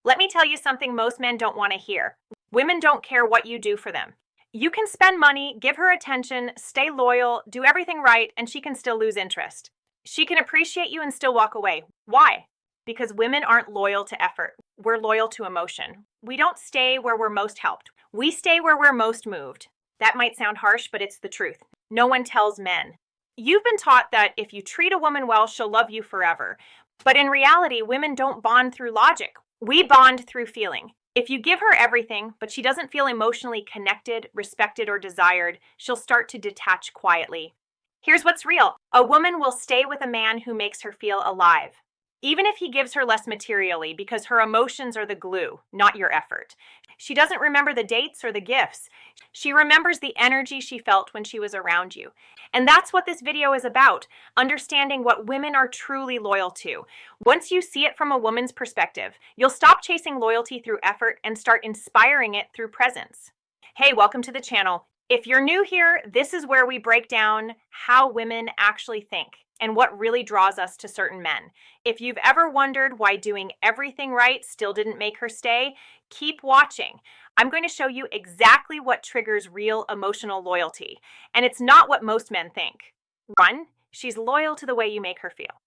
Let me tell you something most men don't want to hear. Women don't care what you do for them. You can spend money, give her attention, stay loyal, do everything right, and she can still lose interest. She can appreciate you and still walk away. Why? Because women aren't loyal to effort. We're loyal to emotion. We don't stay where we're most helped. We stay where we're most moved. That might sound harsh, but it's the truth. No one tells men. You've been taught that if you treat a woman well, she'll love you forever. But in reality, women don't bond through logic. We bond through feeling. If you give her everything, but she doesn't feel emotionally connected, respected, or desired, she'll start to detach quietly. Here's what's real. A woman will stay with a man who makes her feel alive, even if he gives her less materially, because her emotions are the glue, not your effort. She doesn't remember the dates or the gifts. She remembers the energy she felt when she was around you. And that's what this video is about, understanding what women are truly loyal to. Once you see it from a woman's perspective, you'll stop chasing loyalty through effort and start inspiring it through presence. Hey, welcome to the channel. If you're new here, this is where we break down how women actually think and what really draws us to certain men. If you've ever wondered why doing everything right still didn't make her stay, keep watching. I'm going to show you exactly what triggers real emotional loyalty. And it's not what most men think. 1, she's loyal to the way you make her feel.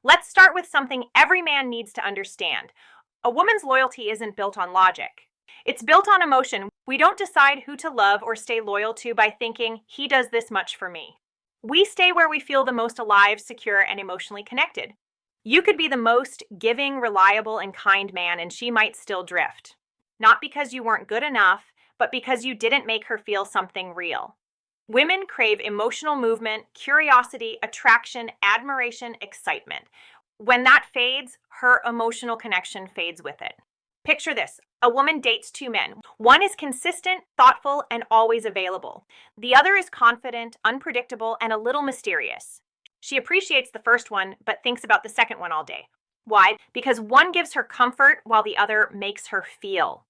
Let's start with something every man needs to understand. A woman's loyalty isn't built on logic. It's built on emotion. We don't decide who to love or stay loyal to by thinking, he does this much for me. We stay where we feel the most alive, secure, and emotionally connected. You could be the most giving, reliable, and kind man, and she might still drift. Not because you weren't good enough, but because you didn't make her feel something real. Women crave emotional movement, curiosity, attraction, admiration, excitement. When that fades, her emotional connection fades with it. Picture this. A woman dates 2 men. One is consistent, thoughtful, and always available. The other is confident, unpredictable, and a little mysterious. She appreciates the first one, but thinks about the second one all day. Why? Because one gives her comfort while the other makes her feel.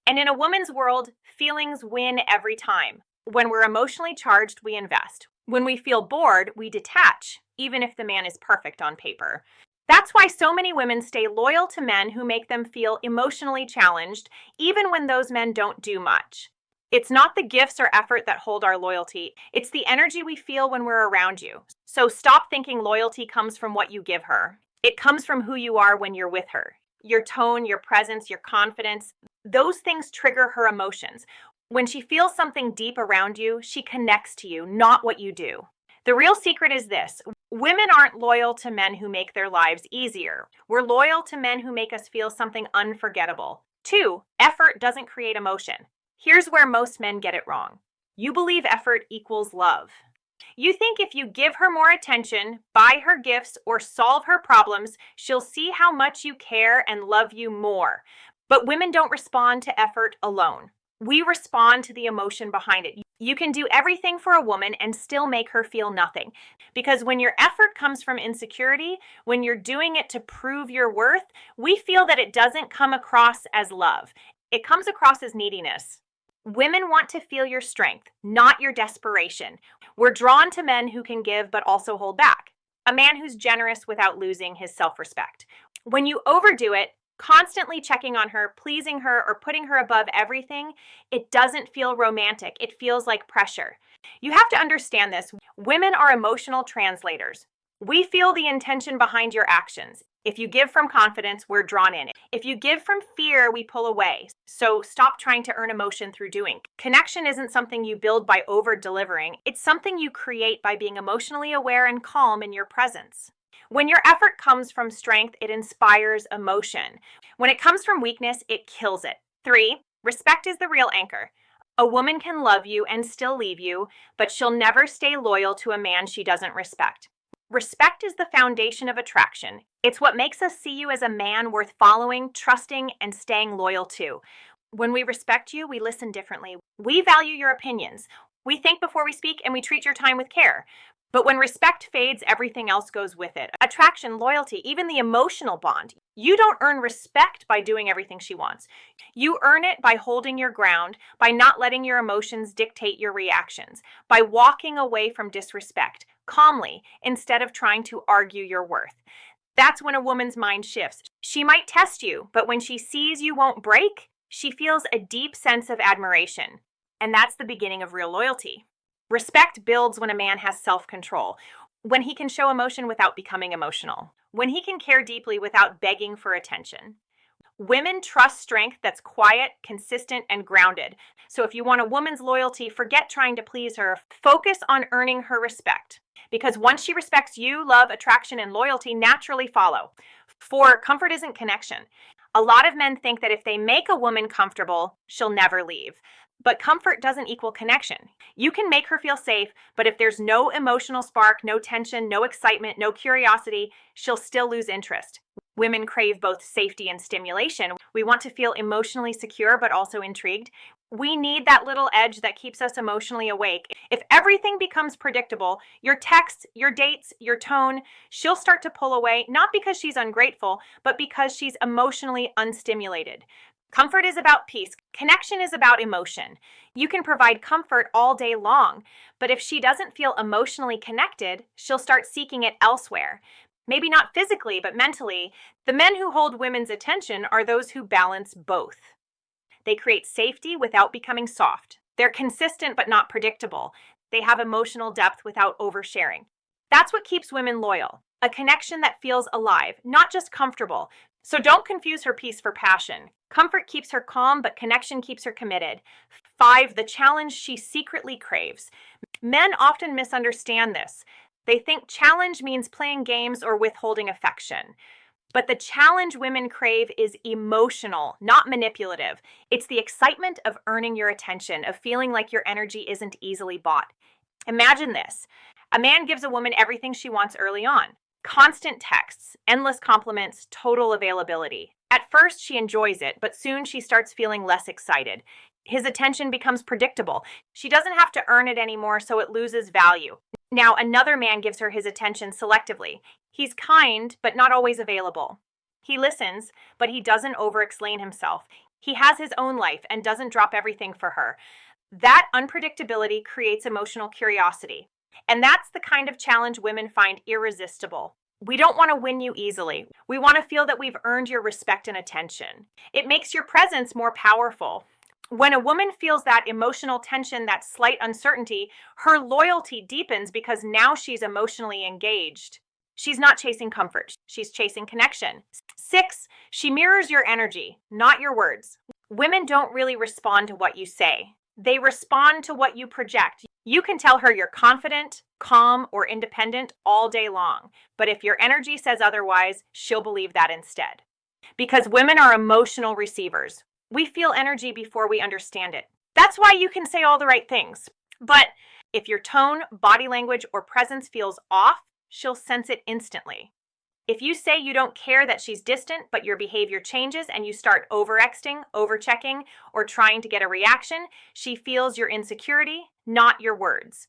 And in a woman's world, feelings win every time. When we're emotionally charged, we invest. When we feel bored, we detach, even if the man is perfect on paper. That's why so many women stay loyal to men who make them feel emotionally challenged, even when those men don't do much. It's not the gifts or effort that hold our loyalty. It's the energy we feel when we're around you. So stop thinking loyalty comes from what you give her. It comes from who you are when you're with her. Your tone, your presence, your confidence, those things trigger her emotions. When she feels something deep around you, she connects to you, not what you do. The real secret is this. Women aren't loyal to men who make their lives easier. We're loyal to men who make us feel something unforgettable. 2, effort doesn't create emotion. Here's where most men get it wrong. You believe effort equals love. You think if you give her more attention, buy her gifts, or solve her problems, she'll see how much you care and love you more. But women don't respond to effort alone. We respond to the emotion behind it. You can do everything for a woman and still make her feel nothing. Because when your effort comes from insecurity, when you're doing it to prove your worth, we feel that it doesn't come across as love. It comes across as neediness. Women want to feel your strength, not your desperation. We're drawn to men who can give but also hold back. A man who's generous without losing his self-respect. When you overdo it, constantly checking on her, pleasing her, or putting her above everything, it doesn't feel romantic. It feels like pressure. You have to understand this. Women are emotional translators. We feel the intention behind your actions. If you give from confidence, we're drawn in. If you give from fear, we pull away. So stop trying to earn emotion through doing. Connection isn't something you build by over-delivering. It's something you create by being emotionally aware and calm in your presence. When your effort comes from strength, it inspires emotion. When it comes from weakness, it kills it. 3, respect is the real anchor. A woman can love you and still leave you, but she'll never stay loyal to a man she doesn't respect. Respect is the foundation of attraction. It's what makes us see you as a man worth following, trusting, and staying loyal to. When we respect you, we listen differently. We value your opinions. We think before we speak, and we treat your time with care. But when respect fades, everything else goes with it. Attraction, loyalty, even the emotional bond. You don't earn respect by doing everything she wants. You earn it by holding your ground, by not letting your emotions dictate your reactions, by walking away from disrespect calmly instead of trying to argue your worth. That's when a woman's mind shifts. She might test you, but when she sees you won't break, she feels a deep sense of admiration. And that's the beginning of real loyalty. Respect builds when a man has self-control, when he can show emotion without becoming emotional, when he can care deeply without begging for attention. Women trust strength that's quiet, consistent, and grounded. So if you want a woman's loyalty, forget trying to please her. Focus on earning her respect. Because once she respects you, love, attraction, and loyalty naturally follow. For comfort isn't connection. A lot of men think that if they make a woman comfortable, she'll never leave. But comfort doesn't equal connection. You can make her feel safe, but if there's no emotional spark, no tension, no excitement, no curiosity, she'll still lose interest. Women crave both safety and stimulation. We want to feel emotionally secure, but also intrigued. We need that little edge that keeps us emotionally awake. If everything becomes predictable, your texts, your dates, your tone, she'll start to pull away, not because she's ungrateful, but because she's emotionally unstimulated. Comfort is about peace. Connection is about emotion. You can provide comfort all day long, but if she doesn't feel emotionally connected, she'll start seeking it elsewhere. Maybe not physically, but mentally. The men who hold women's attention are those who balance both. They create safety without becoming soft. They're consistent but not predictable. They have emotional depth without oversharing. That's what keeps women loyal. A connection that feels alive, not just comfortable. So don't confuse her peace for passion. Comfort keeps her calm, but connection keeps her committed. 5, the challenge she secretly craves. Men often misunderstand this. They think challenge means playing games or withholding affection. But the challenge women crave is emotional, not manipulative. It's the excitement of earning your attention, of feeling like your energy isn't easily bought. Imagine this. A man gives a woman everything she wants early on. Constant texts, endless compliments, total availability. At first, she enjoys it, but soon she starts feeling less excited. His attention becomes predictable. She doesn't have to earn it anymore, so it loses value. Now, another man gives her his attention selectively. He's kind, but not always available. He listens, but he doesn't over-explain himself. He has his own life and doesn't drop everything for her. That unpredictability creates emotional curiosity. And that's the kind of challenge women find irresistible. We don't want to win you easily. We want to feel that we've earned your respect and attention. It makes your presence more powerful. When a woman feels that emotional tension, that slight uncertainty, her loyalty deepens because now she's emotionally engaged. She's not chasing comfort. She's chasing connection. 6, she mirrors your energy, not your words. Women don't really respond to what you say. They respond to what you project. You can tell her you're confident, calm, or independent all day long. But if your energy says otherwise, she'll believe that instead. Because women are emotional receivers. We feel energy before we understand it. That's why you can say all the right things. But if your tone, body language, or presence feels off, she'll sense it instantly. If you say you don't care that she's distant, but your behavior changes and you start over-texting, over-checking, or trying to get a reaction, she feels your insecurity, not your words.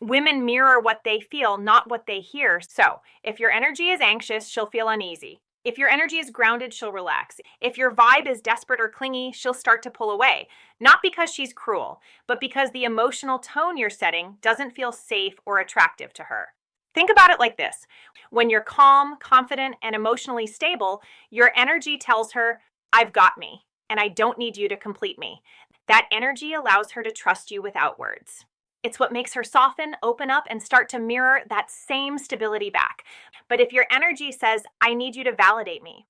Women mirror what they feel, not what they hear. So, if your energy is anxious, she'll feel uneasy. If your energy is grounded, she'll relax. If your vibe is desperate or clingy, she'll start to pull away. Not because she's cruel, but because the emotional tone you're setting doesn't feel safe or attractive to her. Think about it like this. When you're calm, confident, and emotionally stable, your energy tells her, I've got me, and I don't need you to complete me. That energy allows her to trust you without words. It's what makes her soften, open up, and start to mirror that same stability back. But if your energy says, I need you to validate me,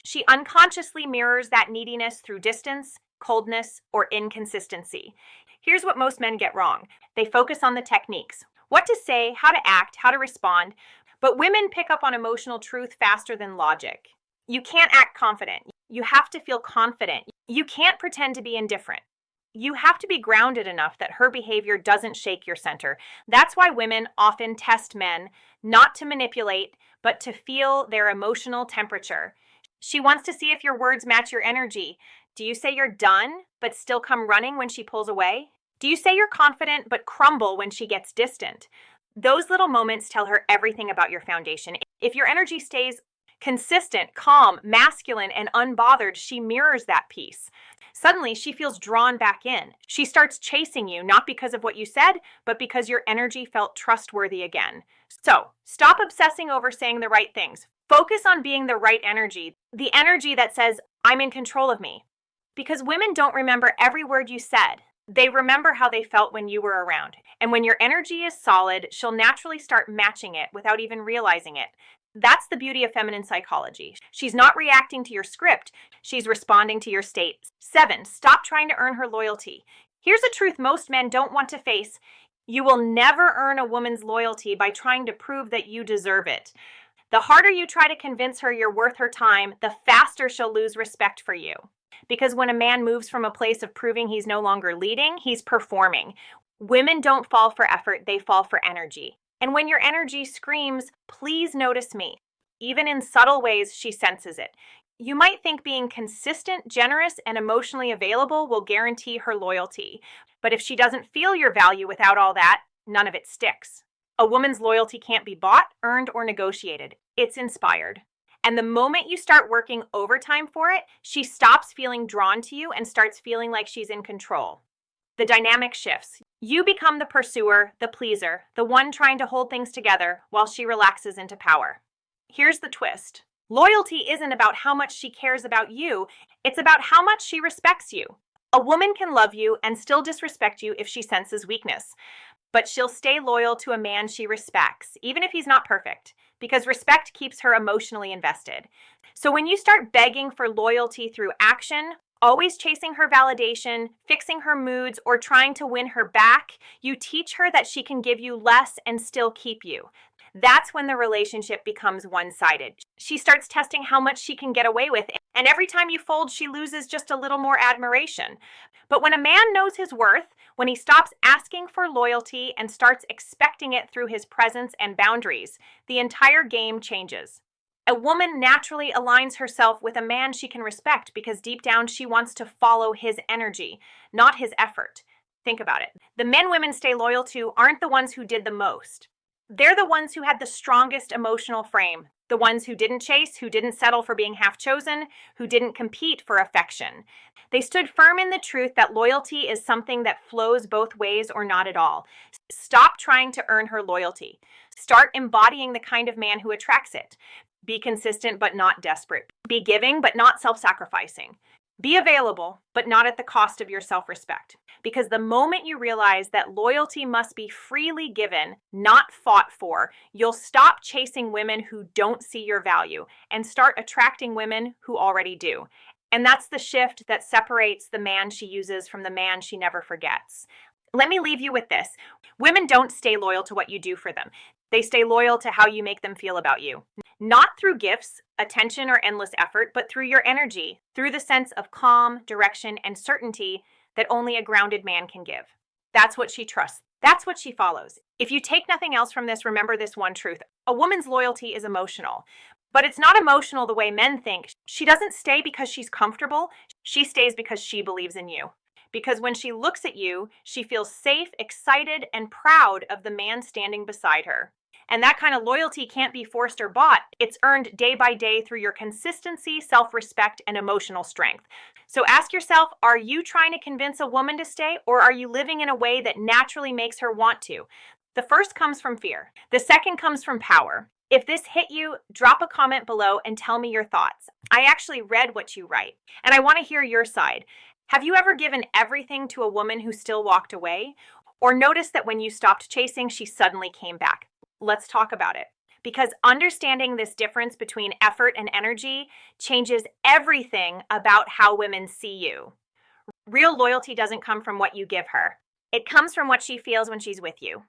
she unconsciously mirrors that neediness through distance, coldness, or inconsistency. Here's what most men get wrong. They focus on the techniques. What to say, how to act, how to respond. But women pick up on emotional truth faster than logic. You can't act confident. You have to feel confident. You can't pretend to be indifferent. You have to be grounded enough that her behavior doesn't shake your center. That's why women often test men, not to manipulate, but to feel their emotional temperature. She wants to see if your words match your energy. Do you say you're done, but still come running when she pulls away? Do you say you're confident, but crumble when she gets distant? Those little moments tell her everything about your foundation. If your energy stays consistent, calm, masculine, and unbothered, she mirrors that piece. Suddenly, she feels drawn back in. She starts chasing you, not because of what you said, but because your energy felt trustworthy again. So, stop obsessing over saying the right things. Focus on being the right energy, the energy that says, I'm in control of me. Because women don't remember every word you said. They remember how they felt when you were around. And when your energy is solid, she'll naturally start matching it without even realizing it. That's the beauty of feminine psychology. She's not reacting to your script, she's responding to your state. 7, stop trying to earn her loyalty. Here's a truth most men don't want to face. You will never earn a woman's loyalty by trying to prove that you deserve it. The harder you try to convince her you're worth her time, the faster she'll lose respect for you. Because when a man moves from a place of proving he's no longer leading, he's performing. Women don't fall for effort, they fall for energy. And when your energy screams, please notice me, even in subtle ways, she senses it. You might think being consistent, generous, and emotionally available will guarantee her loyalty. But if she doesn't feel your value without all that, none of it sticks. A woman's loyalty can't be bought, earned, or negotiated. It's inspired. And the moment you start working overtime for it, she stops feeling drawn to you and starts feeling like she's in control. The dynamic shifts. You become the pursuer, the pleaser, the one trying to hold things together while she relaxes into power. Here's the twist. Loyalty isn't about how much she cares about you, it's about how much she respects you. A woman can love you and still disrespect you if she senses weakness. But she'll stay loyal to a man she respects, even if he's not perfect, because respect keeps her emotionally invested. So when you start begging for loyalty through action, always chasing her validation, fixing her moods, or trying to win her back, you teach her that she can give you less and still keep you. That's when the relationship becomes one-sided. She starts testing how much she can get away with, and every time you fold, she loses just a little more admiration. But when a man knows his worth, when he stops asking for loyalty and starts expecting it through his presence and boundaries, the entire game changes. A woman naturally aligns herself with a man she can respect because deep down she wants to follow his energy, not his effort. Think about it. The men women stay loyal to aren't the ones who did the most. They're the ones who had the strongest emotional frame, the ones who didn't chase, who didn't settle for being half chosen, who didn't compete for affection. They stood firm in the truth that loyalty is something that flows both ways or not at all. Stop trying to earn her loyalty. Start embodying the kind of man who attracts it. Be consistent but not desperate. Be giving but not self-sacrificing. Be available, but not at the cost of your self-respect. Because the moment you realize that loyalty must be freely given, not fought for, you'll stop chasing women who don't see your value and start attracting women who already do. And that's the shift that separates the man she uses from the man she never forgets. Let me leave you with this. Women don't stay loyal to what you do for them. They stay loyal to how you make them feel about you. Not through gifts, attention, or endless effort, but through your energy, through the sense of calm, direction, and certainty that only a grounded man can give. That's what she trusts. That's what she follows. If you take nothing else from this, remember this one truth. A woman's loyalty is emotional, but it's not emotional the way men think. She doesn't stay because she's comfortable. She stays because she believes in you. Because when she looks at you, she feels safe, excited, and proud of the man standing beside her. And that kind of loyalty can't be forced or bought. It's earned day by day through your consistency, self-respect, and emotional strength. So ask yourself, are you trying to convince a woman to stay, or are you living in a way that naturally makes her want to? The first comes from fear. The second comes from power. If this hit you, drop a comment below and tell me your thoughts. I actually read what you write, and I want to hear your side. Have you ever given everything to a woman who still walked away? Or noticed that when you stopped chasing, she suddenly came back? Let's talk about it. Because understanding this difference between effort and energy changes everything about how women see you. Real loyalty doesn't come from what you give her. It comes from what she feels when she's with you.